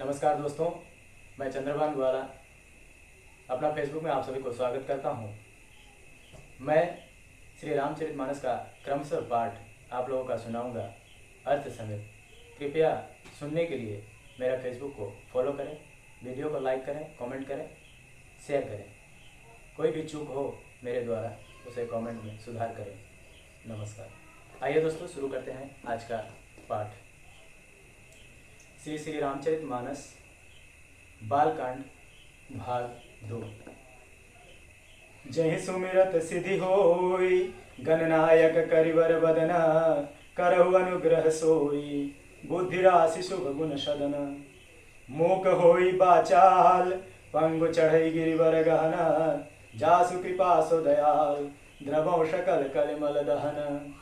नमस्कार दोस्तों, मैं चंद्रभान द्वारा अपना फेसबुक में आप सभी को स्वागत करता हूं। मैं श्री रामचरितमानस का क्रमशः पाठ आप लोगों का सुनाऊंगा अर्थ समेत। कृपया सुनने के लिए मेरा फेसबुक को फॉलो करें, वीडियो को लाइक करें, कमेंट करें, शेयर करें। कोई भी चूक हो मेरे द्वारा उसे कमेंट में सुधार करें। नमस्कार। आइए दोस्तों, शुरू करते हैं आज का पाठ। श्री रामचरितमानस बालकांड भाग 2। जहि सुमिरत सिद्धि होई, गणनायक करिवर बदन, करहु अनुग्रह सोई, बुद्धि राशि शुभ गुण सदन। मूक होई बाचाल, पंगु चढ़ई गिरिवर गहन, जासु कृपा सो दयाल, द्रवौ सकल कलिमल दहन।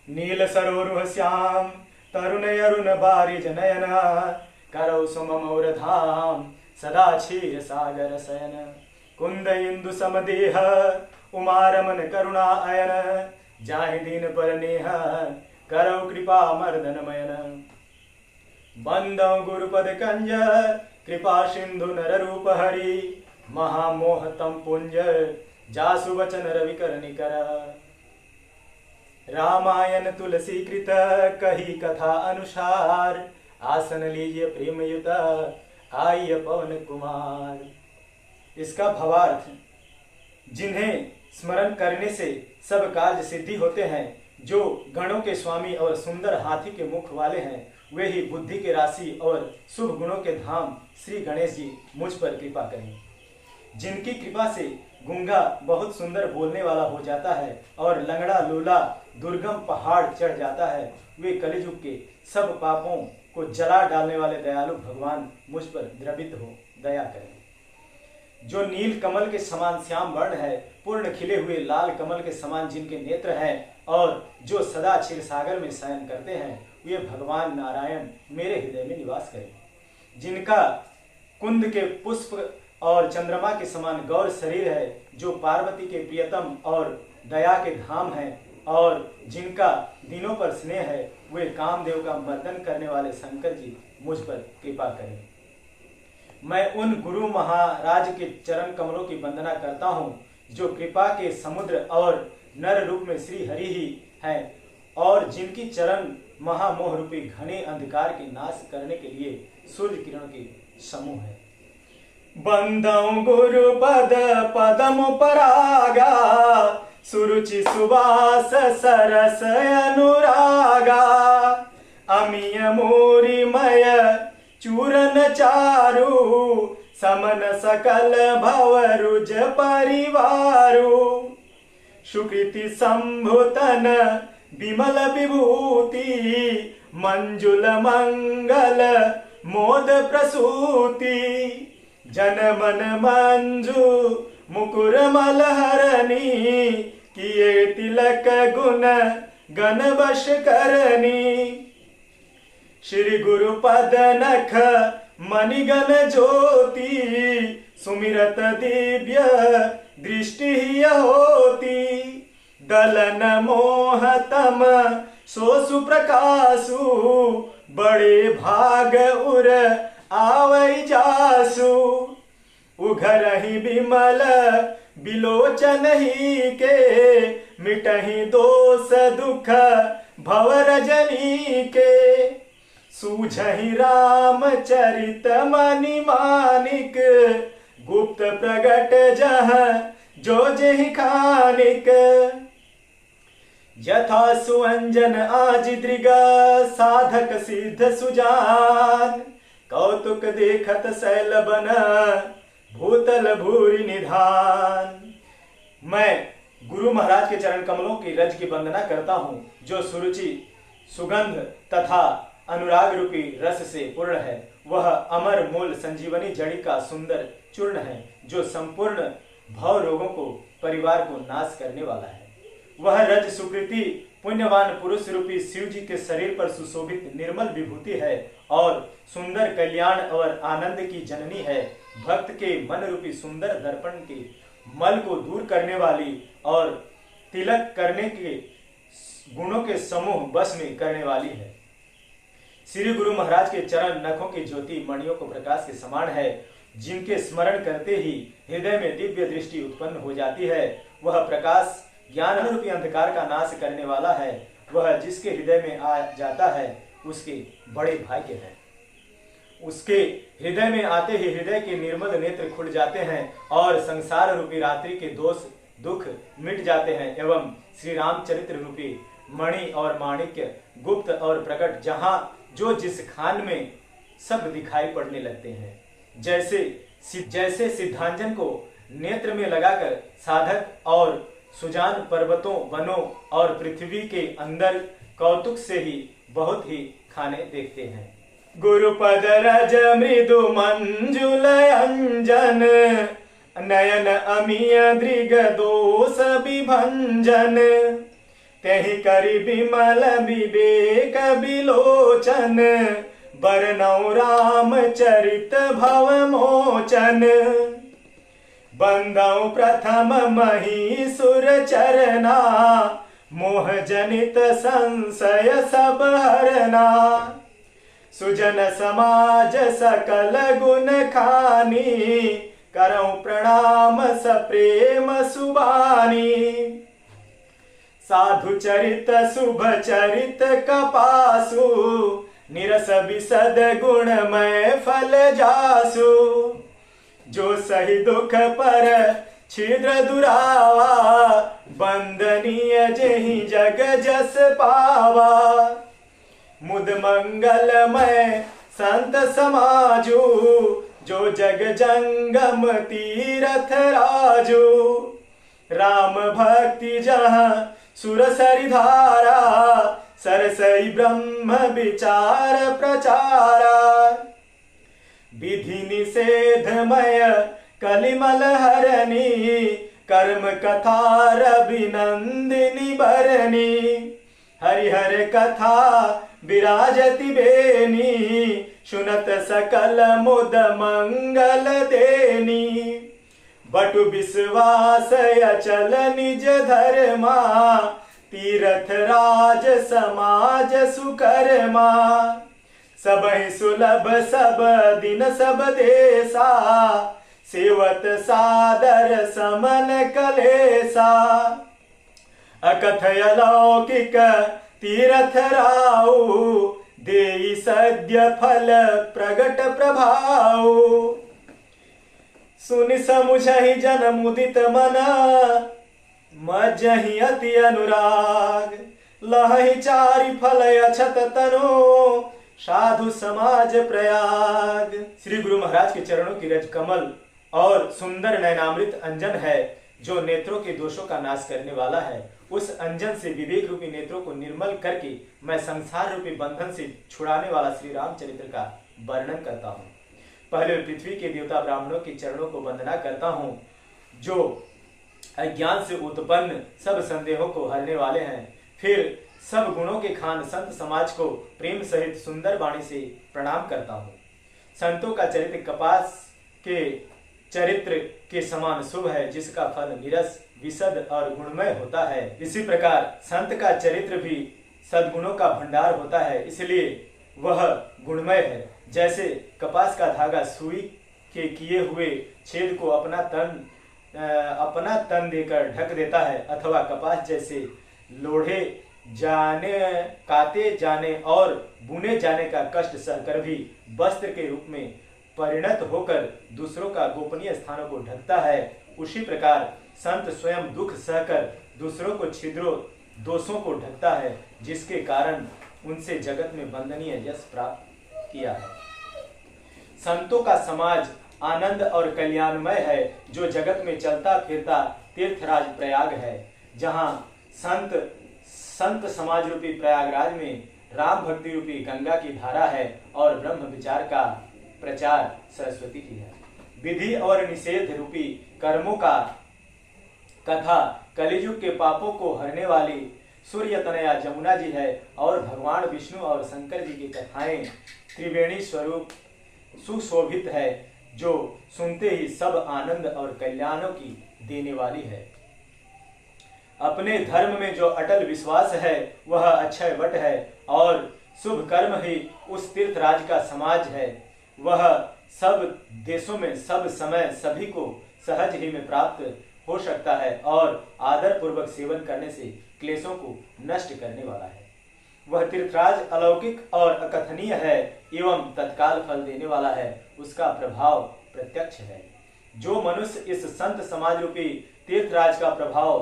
नील सरोरुह श्याम, तरुण अरुण बारिज नयन, करौ सुममौर धाम, सदा क्षीर सागर शयन। कुंद इंदु समदेह, उमा रमन करुणा अयन, जाहि दीन पर नेह, करौ कृपा मर्दन मयन। बंदौ गुरुपद कंज, कृपा सिंधु नर रूप हरि, महामोह तम पुंज, जासु वचन रविकर निकर। रामायण तुलसी कृत, कही कथा अनुसार, आसन लीजिए प्रेम युत, आइए पवन कुमार। इसका भावार्थ, जिन्हें स्मरण करने से सब कार्य सिद्धि होते हैं, जो गणों के स्वामी और सुंदर हाथी के मुख वाले हैं, वे ही बुद्धि के राशि और शुभ गुणों के धाम श्री गणेश जी मुझ पर कृपा करें। जिनकी कृपा से गूंगा बहुत सुंदर बोलने वाला हो जाता है और लंगड़ा लूला दुर्गम पहाड़ चढ़ जाता है, वे कलिजुग के सब पापों को जला डालने वाले दयालु भगवान मुझ पर द्रवित हो दया करें। जो नील कमल के समान श्याम वर्ण है, पूर्ण खिले हुए लाल कमल के समान जिनके नेत्र हैं और जो सदा क्षीर सागर में शयन करते हैं, वे भगवान नारायण मेरे हृदय में निवास करें। जिनका कुंद के पुष्प और चंद्रमा के समान गौर शरीर है, जो पार्वती के प्रियतम और दया के धाम है, और जिनका दिनों पर स्नेह है, वे कामदेव का मर्दन करने वाले शंकर जी मुझ पर कृपा करें। मैं उन गुरु महाराज के चरण कमलों की वंदना करता हूँ, जो कृपा के समुद्र और नर रूप में श्री हरि ही हैं, और जिनकी चरण महामोह रूपी घने अंधकार के नाश करने के लिए सूर्य किरण के समूह है। बंदौ गुरु पद पदम परागा, सुरुचि सुवास सरस अनुरागा। अमीय मूरिमय चूरन चारु, समन सकल भवरुज परिवारु। सुकृति संभुतन विमल विभूति, मंजुल मंगल मोद प्रसूति। जन मन मंजू मुकुर मलहरणी, किए तिलक गुण गण वश करनी। श्री गुरु पद नख मणिगण ज्योति, सुमिरत दिव्य दृष्टि होती। दलन मोह तम सो सुप्रकाशु, बड़े भाग उर आवै जासु। उघरहि विमल बिलोचन ही के, मिटहि दोष दुख भव रजनी के। सूझहि रामचरित मणि मानिक, गुप्त प्रगट जह जो जेहि खानिक। यथा सुअंजन आज दृग, साधक सिद्ध सुजान। कौतुक देखत शैल बन, भूतल भूरि निधान। मैं गुरु महाराज के चरण कमलों की रज की वंदना करता हूँ, जो सुरुचि सुगंध तथा अनुराग रूपी रस से पूर्ण है। वह अमर मूल संजीवनी जड़ी का सुंदर चूर्ण है, जो संपूर्ण भव रोगों को परिवार को नाश करने वाला है। वह रज सुकृति पुण्यवान पुरुष रूपी शिव जी के शरीर पर सुशोभित निर्मल विभूति है और सुंदर कल्याण और आनंद की जननी है। भक्त के मन रूपी सुंदर दर्पण के मल को दूर करने वाली और तिलक करने के गुणों के समूह बस में करने वाली है। श्री गुरु महाराज के चरण नखों की ज्योति मणियों को प्रकाश के समान है, जिनके स्मरण करते ही हृदय में दिव्य दृष्टि उत्पन्न हो जाती है। वह प्रकाश ज्ञान रूपी अंधकार का नाश करने वाला है। वह जिसके हृदय में आ जाता है उसके बड़े भाग्य हैं। उसके हृदय में आते ही हृदय के निर्मल नेत्र खुल जाते हैं और संसार रूपी रात्रि के दोष दुख मिट जाते हैं एवं श्री रामचरित्र रूपी मणि और माणिक्य गुप्त और प्रकट जहां जो जिस खान में सब दिखाई पड़ने लगते हैं। जैसे सिद्धांजन को नेत्र में लगाकर साधक और सुजान पर्वतों वनों और पृथ्वी के अंदर कौतुक से ही बहुत ही खाने देखते हैं। गुरुपद रज मृदु मंजुल अंजन नयन अमीय दृग दोष विभंजन तेहि करि विमल विवेक विलोचन बरनौ राम चरित भव मोचन बंदौ प्रथम महीसुर चरना मोह जनित संशय सब हरना सुजन समाज सकल गुण खानी करौ प्रणाम सप्रेम सुबानी साधु चरित शुभ चरित कपासु निरस विसद गुणमय फल जासु जो सही दुख पर छिद्र दुरावा बंदनीय जेहि जग जस पावा मुद मंगलमय संत समाजू जो जग जंगम तीरथ राजू राम भक्ति जहाँ सुर सरिधारा सरसई ब्रह्म विचार प्रचारा विधि निषेधमय कलिमल हरणी कर्म कथा रविनंदिनी बरनी हरिहर कथा विराजति बेनी सुनत सकल मुद मंगल देनी बटु विश्वास अचल निज धर्मा तीर्थ राज समाज सुकर्मा सबहि सुलभ सब दिन सब देसा सेवत सादर समन कलेसा अकथय लौकिक तीर्थ राउ देई सद्य फल प्रगट प्रभाव सुनि समुझहि जन मुदित मना मज्जहि अति अनुराग लहहि चारि फल अछत तनो साधु समाज प्रयाग। श्री गुरु महाराज के चरणों की रज कमल और सुंदर नयनामृत अंजन है जो नेत्रों के दोषों का नाश करने वाला है। उस अंजन से विवेक रूपी नेत्रों को निर्मल करके मैं संसार रूपी बंधन से छुड़ाने वाला श्री रामचरित्र का वर्णन करता हूँ। पहले पृथ्वी के देवता ब्राह्मणों के चरणों को वंदना करता हूँ जो अज्ञान से उत्पन्न सब संदेहों को हरने वाले हैं। फिर सब गुणों के खान संत समाज को प्रेम सहित सुंदर वाणी से प्रणाम करता हूँ। संतों का चरित्र कपास के चरित्र के समान शुभ है जिसका फल निरस विशद और गुणमय होता है। इसी प्रकार संत का चरित्र भी सद्गुणों का भंडार होता है, इसलिए वह गुणमय है। जैसे कपास का धागा सुई के किए हुए छेद को अपना तन देकर ढक देता है, अथवा कपास जैसे लोढ़े जाने काते जाने और बुने जाने का कष्ट सहकर भी वस्त्र के रूप में परिणत होकर दूसरों का गोपनीय स्थानों को ढकता है, उसी प्रकार संत स्वयं दुख सहकर दूसरों को छिद्रों दोषों को ढकता है, जिसके कारण उनसे जगत में वंदनीय यश प्राप्त किया है। संतों का समाज आनंद और कल्याणमय है जो जगत में चलता फिरता तीर्थराज प्रयाग है। जहाँ संत समाज रूपी प्रयागराज में राम भक्ति रूपी गंगा की धारा है और ब्रह्म विचार का प्रचार सरस्वती की है। विधि और निषेध रूपी कर्मों का कथा कलियुग के पापों को हरने वाली सूर्य तनया जमुना जी है और भगवान विष्णु और शंकर जी की कथाएं त्रिवेणी स्वरूप सुशोभित है जो सुनते ही सब आनंद और कल्याणों की देने वाली है। अपने धर्म में जो अटल विश्वास है वह अक्षय वट है और शुभ कर्म ही उस तीर्थराज का समाज है। वह सब देशों में सब समय सभी को सहज ही में प्राप्त हो सकता है और आदर पूर्वक सेवन करने से क्लेशों को नष्ट करने वाला है। वह तीर्थराज अलौकिक और अकथनीय है एवं तत्काल फल देने वाला है। उसका प्रभाव प्रत्यक्ष है। जो मनुष्य इस संत समाज रूपी तीर्थराज का प्रभाव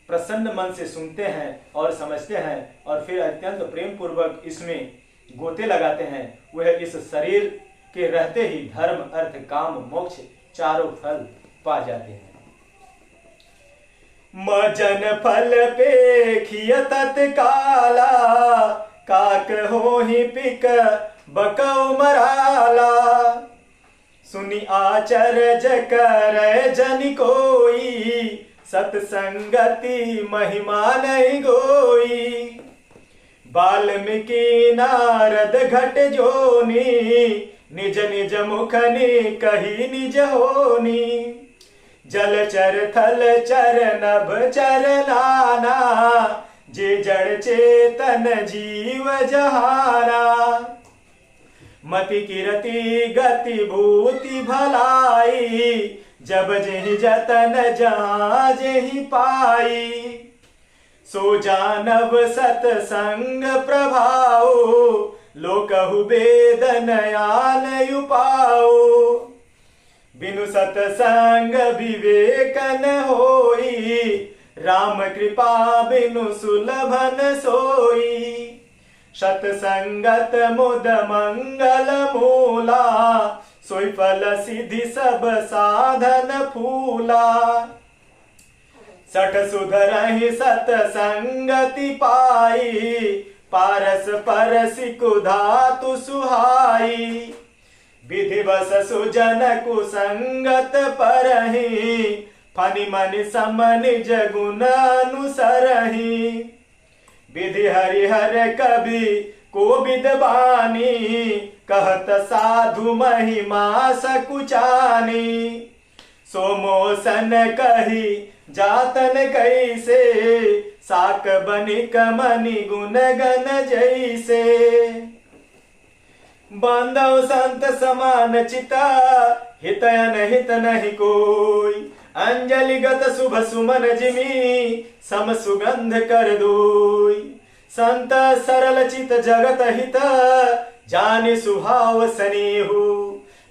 प्रसन्न मन से सुनते हैं और समझते हैं और फिर अत्यंत प्रेम पूर्वक इसमें गोते लगाते हैं, वह इस शरीर के रहते ही धर्म अर्थ काम मोक्ष चारों फल पा जाते हैं। मजन फल पेखिय तत्काला, काक हो ही पिक बकौ मराला। सुनि आचरज कर जन कोई, सत्संगति महिमा नहीं गोई। वाल्मीकि नारद घट जोनी, निज निज मुखनि कही निज होनी। जलचर थलचर नभ चर नाना, जे जड़ चेतन जीव जहाना। मति कीरति गति भूति भलाई, जब जेहि जतन जहाँ जेहि पाई। सो जानव सतसंग प्रभाओ, लोकहु वेदन आलयु पाओ। बिनु सतसंग विवेक न होई, राम कृपा बिनु सुलभन सोई। सतसंगत मुद मंगल मूला, सोई फल सिद्धि सब साधन फूला। सठ सुधरहि सतसंगति पाई, पारस परसि कुधातु सुहाई। विधिवस सुजन कुसंगत परहि, फनि मनि समन जगुन अनुसरहि। विधि हरिहर कवि कोविद बानी, कहत साधु महिमा सकुचानी। सोमोसन कही जातन कैसे, साक बनिक मनि गुण गन जैसे। बांधव संत समान चिता, हित अनहित नहीं कोई। अंजलिगत शुभ सुमन जिमी, सम सुगंध कर दोई। संत सरल चित जगत हित, जानि सुभाव स्नेहु।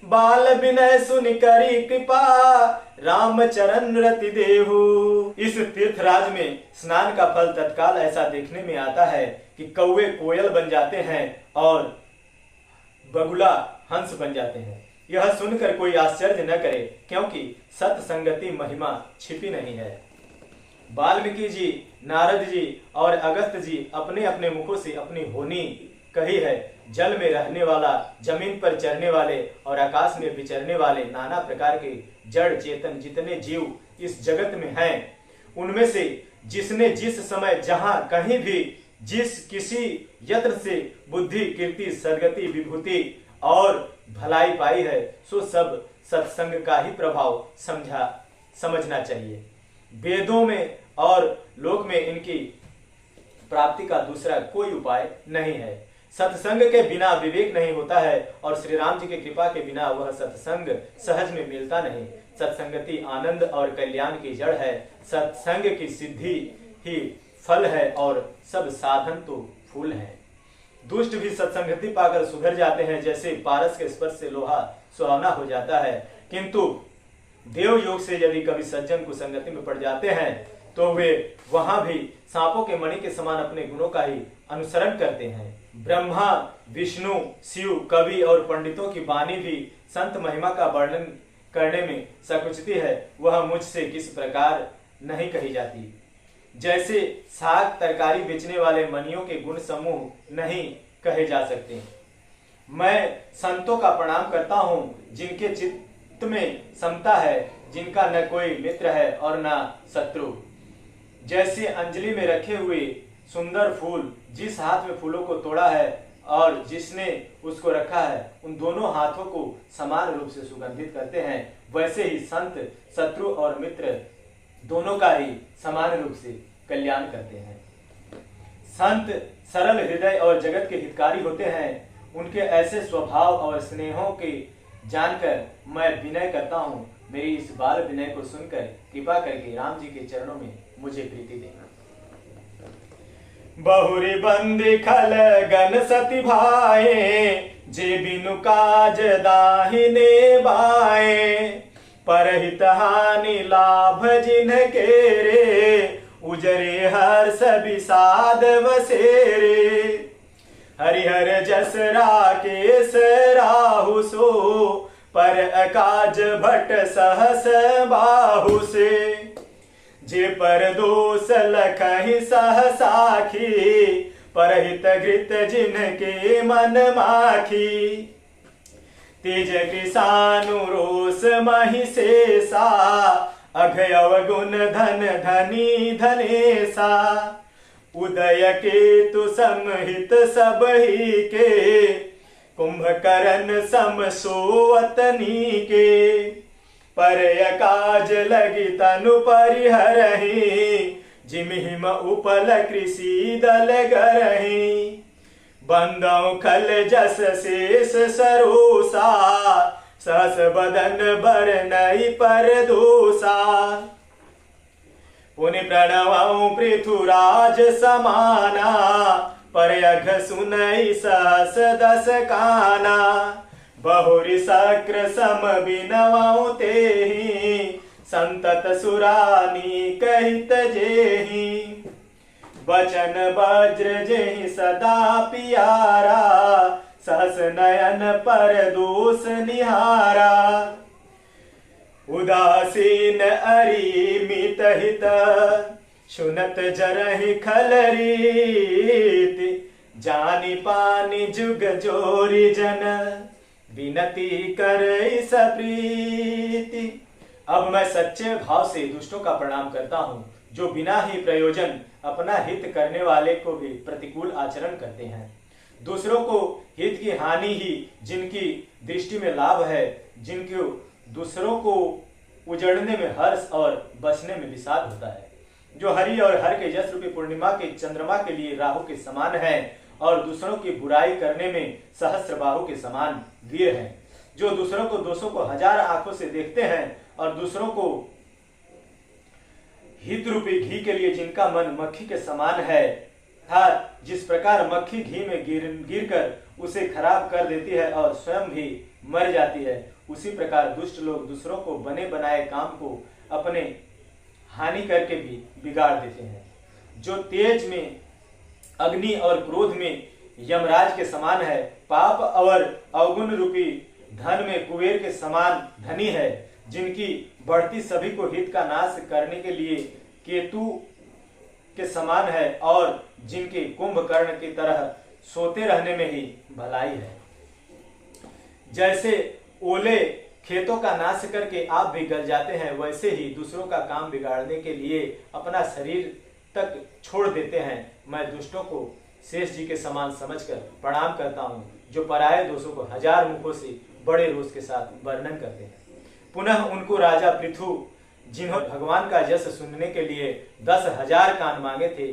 बाल विनय सुनि करी कृपा, राम चरण रति देहु। इस तीर्थराज में स्नान का फल तत्काल ऐसा देखने में आता है कि कौवे कोयल बन जाते हैं और बगुला हंस बन जाते हैं। यह सुनकर कोई आश्चर्य न करे, क्योंकि सत्संगति महिमा छिपी नहीं है। वाल्मीकि जी, नारद जी और अगस्त्य जी अपने अपने मुखों से अपनी होनी कही है। जल में रहने वाला, जमीन पर चरने वाले और आकाश में विचरने वाले नाना प्रकार के जड़ चेतन जितने जीव इस जगत में हैं, उनमें से जिसने जिस समय जहां कहीं भी जिस किसी यत्न से बुद्धि कीर्ति सद्गति विभूति और भलाई पाई है, सो सब सत्संग का ही प्रभाव समझना चाहिए। वेदों में और लोक में इनकी प्राप्ति का दूसरा कोई उपाय नहीं है। सत्संग के बिना विवेक नहीं होता है और श्री राम जी की कृपा के बिना वह सत्संग सहज में मिलता नहीं। सत्संगति आनंद और कल्याण की जड़ है। सत्संग की सिद्धि ही फल है और सब साधन तो फूल हैं। दुष्ट भी सत्संगति पाकर सुधर जाते हैं, जैसे पारस के स्पर्श से लोहा सुहावना हो जाता है। किंतु देव योग से यदि कभी सज्जन कुसंगति में पड़ जाते हैं तो वे वहां भी सांपों के मणि के समान अपने गुणों का ही अनुसरण करते हैं। ब्रह्मा विष्णु शिव कवि और पंडितों की वाणी भी संत महिमा का वर्णन करने में सकुचती है, वह मुझसे किस प्रकार नहीं कही जाती। जैसे साग तरकारी बेचने वाले मनियों के गुण समूह नहीं कहे जा सकते। मैं संतों का प्रणाम करता हूँ जिनके चित्त में समता है, जिनका न कोई मित्र है और न शत्रु। जैसे अंजलि में रखे हुए सुंदर फूल, जिस हाथ में फूलों को तोड़ा है और जिसने उसको रखा है, उन दोनों हाथों को समान रूप से सुगंधित करते हैं, वैसे ही संत शत्रु और मित्र दोनों का ही समान रूप से कल्याण करते हैं। संत सरल हृदय और जगत के हितकारी होते हैं। उनके ऐसे स्वभाव और स्नेहों के जानकर मैं विनय करता हूँ, मेरी इस बाल विनय को सुनकर कृपा करके राम जी के चरणों में मुझे प्रीति देना। बहुरी बंदी खल गन सती भाए, जे बिनु काज दाहिने बाए, परहित हानि लाभ जिनके रे, उजरे हर्ष विषाद बसेरे। हरिहर जस राकेश राहु सो, पर अकाज भट सहस बाहु से। जे पर दोष लखहि सहसाखी, परहित घृत जिनके मन माखी। तेज कृषानु रोष महिषेषा, अघ अवगुण धन धनी धनेसा। उदय केतु समहित सबहि के, कुंभकर्ण सम सोवतनी के। पर काज लगी तनु परिहरहि, जिमिहिम उपल कृषि दल गरहि। बंदौ खल जस शेष सरोसा, सहस बदन बरनई पर दोसा। पुनि प्रणवौ पृथुराज समाना, परयघ सुनई सहस दस काना। बहुरि शक्र सम बिनवौ तेहि, संतत सुरानी कहित जेहि। बचन वज्र जेहि सदा पियारा, सहस नयन पर दोष निहारा। उदासीन अरि मित हित, सुनत जरहि खल रीति। जानि पानि जुग जोरी जन, विनती करई सप्रीति। अब मैं सच्चे भाव से दुष्टों का प्रणाम करता हूँ, जो बिना ही प्रयोजन अपना हित करने वाले को भी प्रतिकूल आचरण करते हैं। दूसरों को हित की हानि ही जिनकी दृष्टि में लाभ है, जिनको दूसरों को उजड़ने में हर्ष और बचने में विषाद होता है। जो हरि और हर के यश रूपी पूर्णिमा के चंद्रमा के लिए राहु के समान है और दूसरों की बुराई करने में सहस्त्र बाहु के समान वीर हैं। जो दूसरों को दोषों को हजार आंखों से देखते हैं और दूसरों को हित रूपी घी के लिए जिनका मन मक्खी के समान है, था जिस प्रकार मक्खी घी में गिर कर उसे खराब कर देती है और स्वयं भी मर जाती है, उसी प्रकार दुष्ट लोग दूसरों को बने बनाए काम को अपने हानि करके भी बिगाड़ देते हैं। जो तेज में अग्नि और क्रोध में यमराज के समान है, पाप और अवगुण रूपी धन में कुबेर के समान धनी है, जिनकी बढ़ती सभी को हित का नाश करने के लिए केतु के समान है और जिनके कुंभकर्ण की तरह सोते रहने में ही भलाई है। जैसे ओले खेतों का नाश करके आप भी गल जाते हैं, वैसे ही दूसरों का काम बिगाड़ने के लिए अपना शरीर तक छोड़ देते हैं। मैं दुष्टों को शेष जी के समान समझकर प्रणाम करता हूँ, जो पराये दोषों को हजार मुखों से बड़े रोष के साथ वर्णन करते हैं। पुनः उनको राजा पृथु, जिन्होंने भगवान का यश सुनने के लिए 10,000 कान मांगे थे,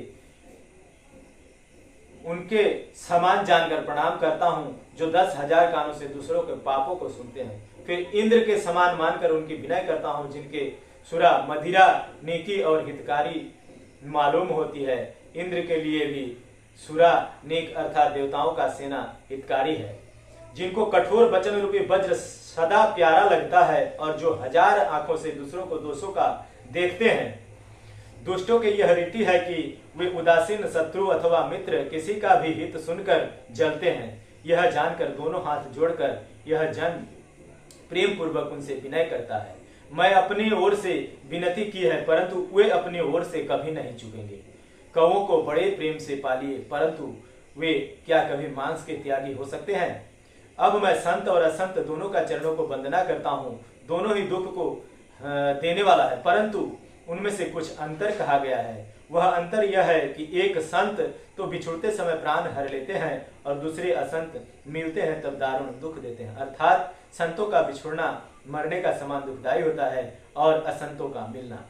उनके समान जानकर प्रणाम करता हूँ, जो 10,000 कानों से दूसरों के पापों को सुनते हैं। फिर इंद्र के समान मानकर उनकी विनय करता हूँ, जिनके सुरा मदिरा नेकी और हितकारी मालूम होती है। इंद्र के लिए भी सुरा नेक अर्थात देवताओं का सेना हितकारी है। जिनको कठोर वचन रूपी वज्र सदा प्यारा लगता है और जो हजार आंखों से दूसरों को दोषों का देखते हैं। दुष्टों की यह रीति है कि वे उदासीन शत्रु अथवा मित्र किसी का भी हित सुनकर जलते हैं। यह जानकर दोनों हाथ जोड़कर यह जन प्रेम पूर्वक उनसे विनय करता है। मैं अपनी ओर से विनती की है, परंतु वे अपनी ओर से कभी नहीं चुकेंगे। कौओं को बड़े प्रेम से पालिए, परंतु वे क्या कभी मांस के त्यागी हो सकते हैं। अब मैं संत और असंत दोनों का चरणों को वंदना करता हूँ। दोनों ही दुख को देने वाला है, परंतु उनमें से कुछ अंतर कहा गया है। वह अंतर यह है कि एक संत तो बिछुड़ते समय प्राण हर लेते हैं और दूसरे असंत मिलते हैं तब दारुण दुख देते हैं। अर्थात संतों का बिछुड़ना मरने का समान दुखदायी होता है और असंतों का मिलना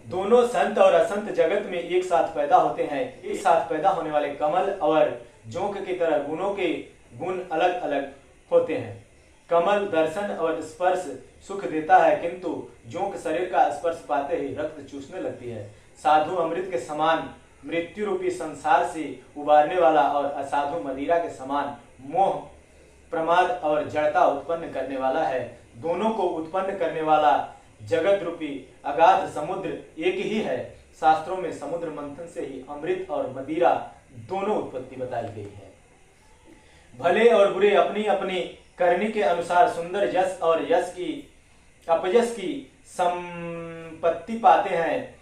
दोनों संत और असंत जगत में एक साथ पैदा होते हैं। एक साथ पैदा होने वाले कमल और जोंक की तरह गुणों के गुण अलग अलग होते हैं। कमल दर्शन और स्पर्श सुख देता है, किंतु जोंक शरीर का स्पर्श पाते ही रक्त चूसने लगती है। साधु अमृत के समान मृत्यु रूपी संसार से उबारने वाला और असाधु मदिरा के समान मोह प्रमाद और जड़ता उत्पन्न करने वाला है। दोनों को उत्पन्न करने वाला जगत रूपी अगाध समुद्र एक ही है। शास्त्रों में समुद्र मंथन से ही अमृत और मदिरा दोनों उत्पत्ति बताई गई है। भले और बुरे अपनी अपनी करनी के अनुसार सुंदर यश और यश की अपयश की संपत्ति पाते हैं।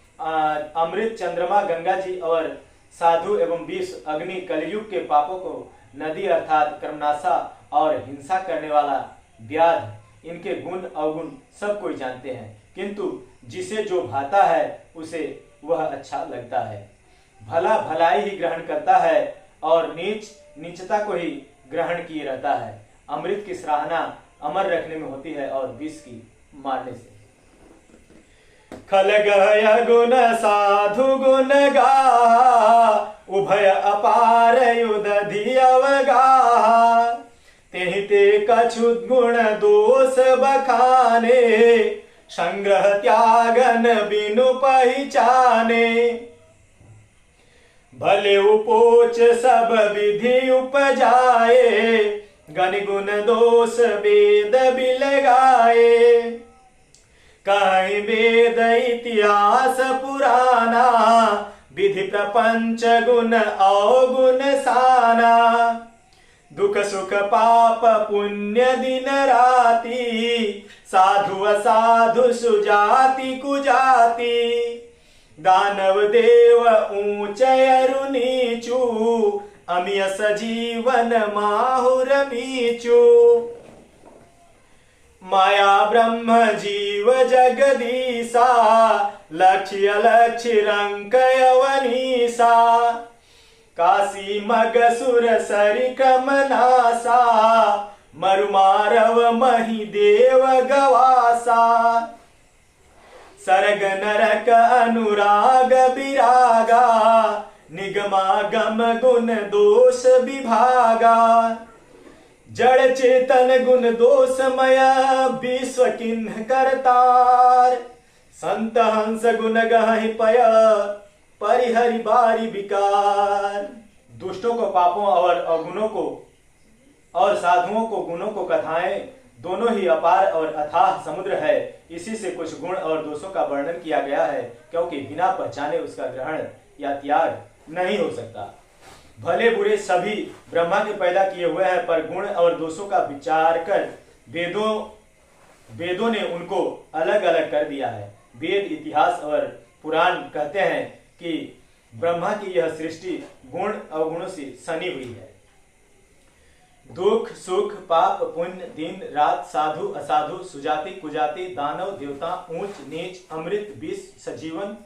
अमृत चंद्रमा गंगा जी और साधु एवं विष अग्नि कलयुग के पापों को नदी अर्थात कर्मनाशा और हिंसा करने वाला व्याध इनके गुण अवगुण सब कोई जानते हैं, किंतु जिसे जो भाता है उसे वह अच्छा लगता है। भला भलाई ही ग्रहण करता है और नीच नीचता को ही ग्रहण किए रहता है। अमृत की सराहना अमर रखने में होती है और विष की मारने से। खलगय गुण साधु गुण गा उभय अपार युध धियवगा तेहि ते कछुत गुण दोष बखाने संग्रह त्यागन बिनु पहचाने भले उपोच सब विधि उपजाए गण गुण दोष वेद बिलगाए कहीं वेद इतिहास पुराना विधि प्रपंच गुण अवगुण साना दुख सुख पाप पुण्य दिन राति साधु असाधु सुजाति कुजाति दानव देव ऊंच अरु नीचू अमिय सजीवन माहुर मीचू माया ब्रह्म जीव जगदीसा लक्ष्य लक्ष्य रंक अवनीसा काशी मग सुर सरिक्रम नासा मरुमारव मही देव गवासा सरग नरक अनुराग विरागा निगमागम गुण दोष विभागा जड़ चेतन गुण दोषमय विश्व किन्ह करतार संत हंस गुण गहि पय परिहरि बारी विकार। दुष्टों को पापों और अवगुणों को और साधुओं को गुणों को कथाएं दोनों ही अपार और अथाह समुद्र है। इसी से कुछ गुण और दोषों का वर्णन किया गया है, क्योंकि बिना पहचाने उसका ग्रहण या त्याग नहीं हो सकता। भले बुरे सभी ब्रह्मा के पैदा किए हुए हैं, पर गुण और दोषों का विचार कर वेदों ने उनको अलग अलग कर दिया है। वेद इतिहास और पुराण कहते हैं कि ब्रह्मा की यह सृष्टि गुण अवगुणों से सनी हुई है। दुख सुख पाप पुण्य दिन रात साधु असाधु सुजाति कुजाति दानव देवता ऊंच नीच अमृत विष सजीवन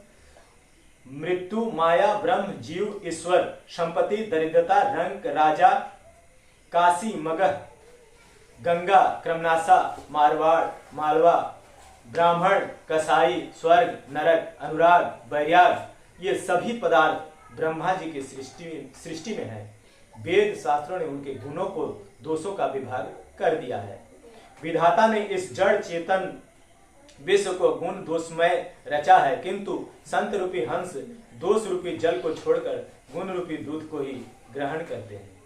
मृत्यु माया ब्रह्म जीव ईश्वर संपत्ति दरिद्रता रंक राजा काशी मगध गंगा क्रमनाशा मारवाड़ मालवा ब्राह्मण कसाई स्वर्ग नरक अनुराग वैराग ये सभी पदार्थ ब्रह्मा जी की सृष्टि में है। वेद शास्त्रों ने उनके गुणों को दोषों का विभाग कर दिया है। विधाता ने इस जड़ चेतन विश्व को गुण दोषमय रचा है, किंतु संत रूपी हंस दोष रूपी जल को छोड़कर गुण रूपी दूध को ही ग्रहण करते हैं।